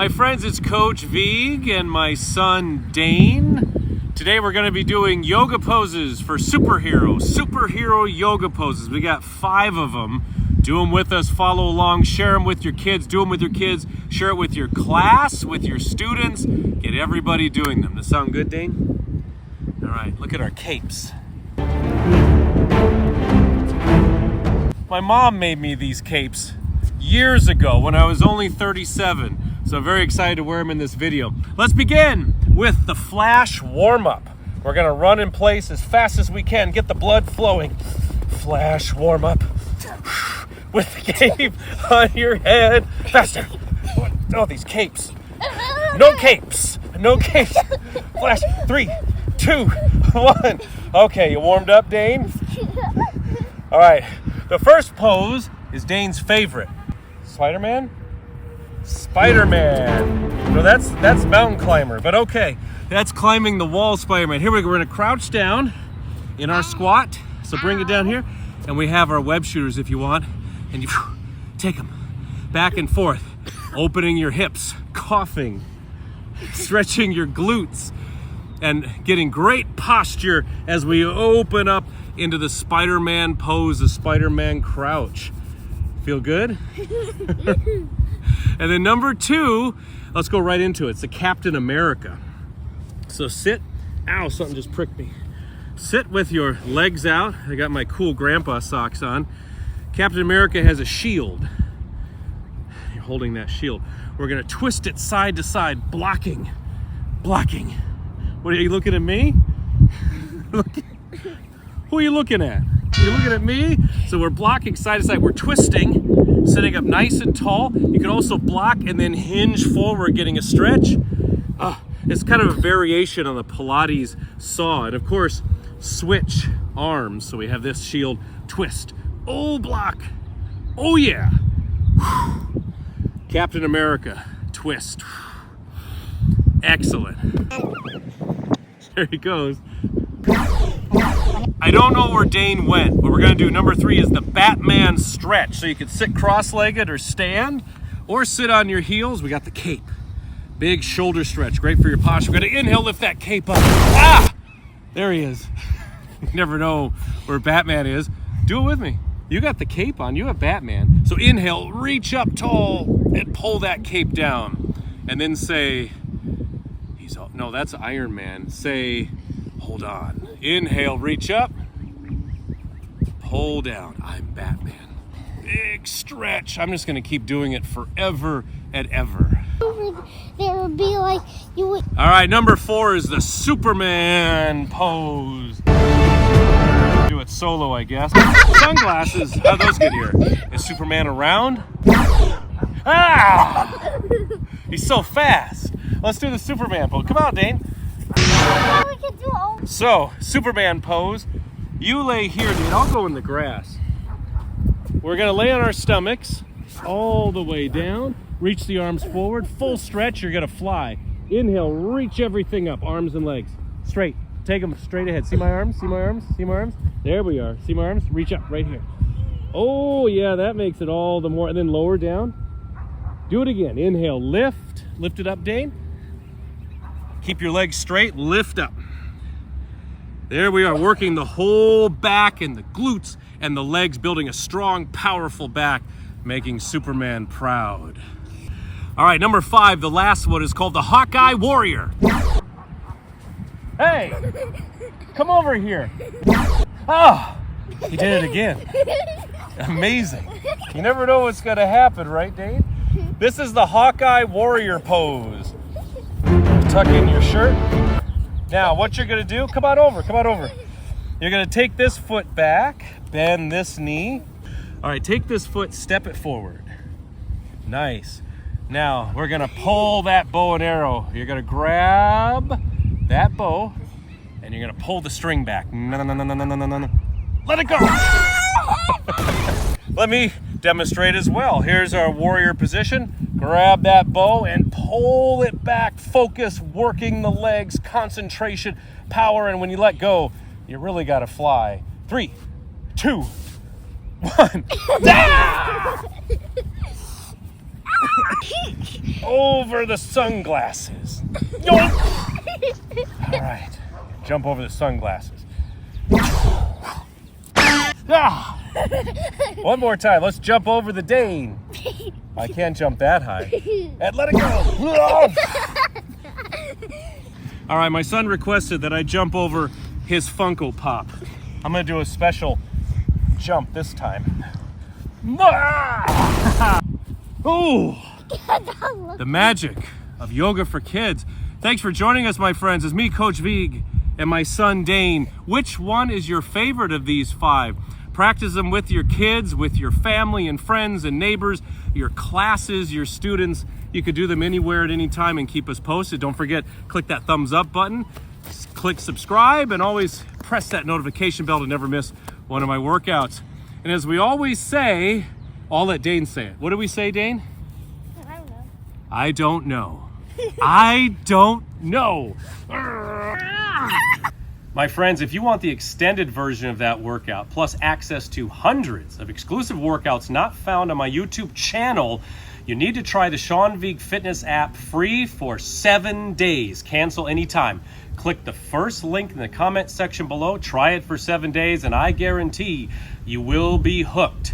My friends, it's Coach Vigue and my son Dane. Today we're going to be doing yoga poses for superhero yoga poses. We got 5 of them. Do them with us, follow along, share them with your kids, do them with your kids, share it with your class, with your students, get everybody doing them. Does that sound good, Dane? All right, look at our capes. My mom made me these capes years ago when I was only 37. So I'm very excited to wear them in this video. Let's begin with the flash warm-up. We're gonna run in place as fast as we can, get the blood flowing. Flash warm-up with the cape on your head. Faster. Oh, these capes. No capes. No capes. Flash. 3, 2, 1. Okay, you warmed up, Dane? All right. The first pose is Dane's favorite. Spider-Man? Spider-Man. No, that's mountain climber, but okay. That's climbing the wall Spider-Man. Here we go. We're gonna crouch down in our squat. So bring it down here. And we have our web shooters if you want. And you take them back and forth, opening your hips, coughing, stretching your glutes, and getting great posture as we open up into the Spider-Man pose, the Spider-Man crouch. Feel good? And then number 2, let's go right into it. It's the Captain America. So sit, ow, something just pricked me. Sit with your legs out. I got my cool grandpa socks on. Captain America has a shield. You're holding that shield. We're gonna twist it side to side, blocking. What are you looking at me? Who are you looking at? You're looking at me? So we're blocking side to side. We're twisting, sitting up nice and tall. You can also block and then hinge forward, getting a stretch. It's kind of a variation on the Pilates saw. And of course, switch arms. So we have this shield, twist. Oh, block. Oh, yeah. Captain America, twist. Excellent. There he goes. I don't know where Dane went. What we're gonna do, number 3, is the Batman stretch. So you can sit cross-legged or stand, or sit on your heels. We got the cape. Big shoulder stretch, great for your posture. We're gonna inhale, lift that cape up. Ah! There he is. You never know where Batman is. Do it with me. You got the cape on, you have Batman. So inhale, reach up tall, and pull that cape down. And then say, no, that's Iron Man. Say, hold on. Inhale, reach up, pull down. I'm Batman. Big stretch. I'm just gonna keep doing it forever and ever. There would be like you would. All right, number 4 is the Superman pose. Do it solo, I guess. Sunglasses. How'd those get here? Is Superman around? Ah! He's so fast. Let's do the Superman pose. Come on, Dane. So, Superman pose. You lay here, Dane. I'll go in the grass. We're gonna lay on our stomachs all the way down. Reach the arms forward. Full stretch. You're gonna fly. Inhale, reach everything up. Arms and legs. Straight. Take them straight ahead. See my arms? See my arms? See my arms? There we are. See my arms? Reach up right here. Oh, yeah, that makes it all the more. And then lower down. Do it again. Inhale, lift. Lift it up, Dane. Keep your legs straight. Lift up. There we are, working the whole back and the glutes and the legs, building a strong, powerful back, making Superman proud. All right, number 5, the last one is called the Hawkeye Warrior. Hey, come over here. Oh, he did it again. Amazing. You never know what's gonna happen, right, Dane? This is the Hawkeye Warrior pose. Tuck in your shirt. Now, what you're gonna do, come on over. You're gonna take this foot back, bend this knee. All right, take this foot, step it forward. Nice. Now, we're gonna pull that bow and arrow. You're gonna grab that bow, and you're gonna pull the string back. No. Let it go. Let me demonstrate as well. Here's our warrior position. Grab that bow and pull it back. Focus, working the legs, concentration, power, and when you let go, you really gotta fly. 3, 2, 1. Over the sunglasses. Yoink. All right, jump over the sunglasses. Ah. One more time, let's jump over the Dane. I can't jump that high. And let it go. All right, my son requested that I jump over his Funko Pop. I'm gonna do a special jump this time. Oh, the magic of yoga for kids. Thanks for joining us, my friends. It's me, Coach Vigue, and my son, Dane. Which one is your favorite of these 5? Practice them with your kids, with your family and friends and neighbors, your classes, your students. You could do them anywhere at any time and keep us posted. Don't forget, click that thumbs up button, click subscribe, and always press that notification bell to never miss one of my workouts. And as we always say, I'll let Dane say it. What do we say, Dane? I don't know. I don't know. My friends, if you want the extended version of that workout, plus access to hundreds of exclusive workouts not found on my YouTube channel, you need to try the Sean Vigue Fitness app free for 7 days. Cancel anytime. Click the first link in the comment section below, try it for 7 days, and I guarantee you will be hooked.